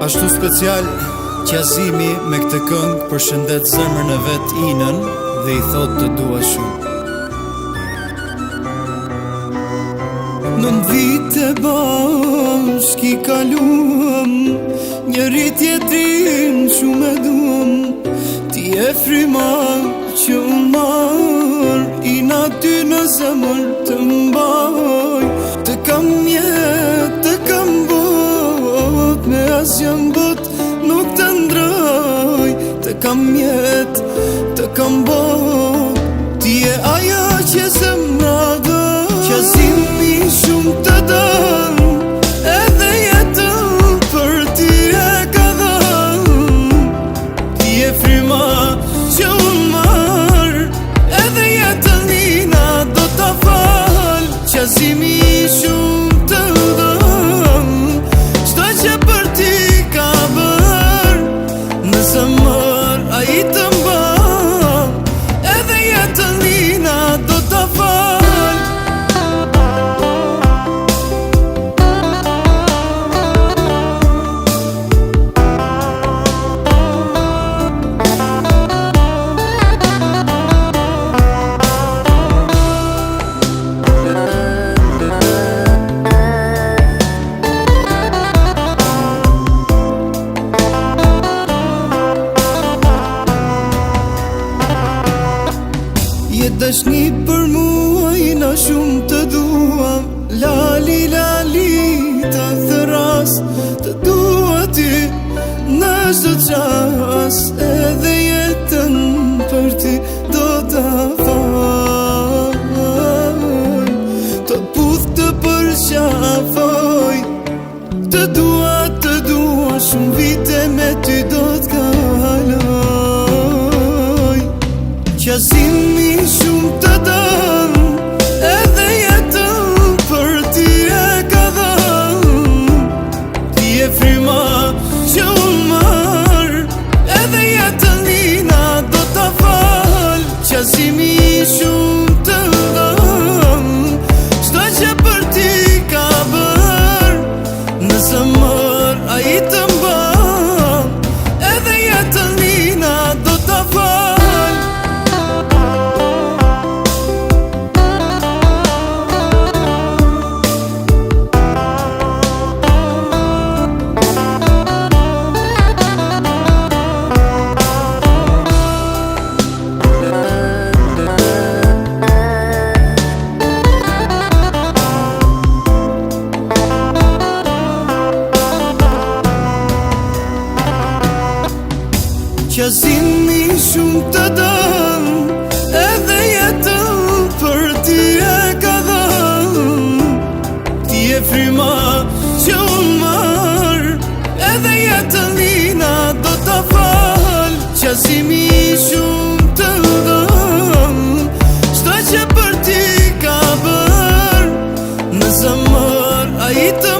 Ashtu special Qasimi me këtë këngë përshëndet zemrën e vet Inën dhe i thot të dua shumë. Në vite bashkë i kaluam, njëri tjetrin shumë e duam. Ti e frima që marr, Ina ty në zemër të mbaj. Të kam jetë, të kam bot, me asgjë bot nuk të ndroj. Të kam jetë, të kam bot, ti e aja që zemra dë. Qasimi shumë të dën, edhe jetën për ti e ka dhën. Ti e frima që unë marr, edhe jetën Ina do t'a fal. Qasimi shumë të dën, çdo që për ti ka bër, në zemër a i të mban, edhe jetën Ina do t'a fal. Je dashni për mua, Ina shumë të dua. Lali, lali, të thëras, të dua ty në çdo qas. Edhe jetën për ti do t'a fal. Të puth të përqafoj, të dua shumë vite me ty do t'kaloj. Qasimi shumë të dën, edhe jetën për ti e ka dhën. Ti e frima që unë marr, edhe jetën Ina do t'a fal. Qasimi shumë të dën, çdo që për ti ka bër, në zemër a i të mban, edhe jetën Ina do t'a fal. Qasimi shumë të dën, edhe jetën për ti e ka dhën. Ti e frima që unë marr, edhe jetën Ina do t'a fal. Qasimi shumë të dën, çdo që për ti ka bër, në zemër a i të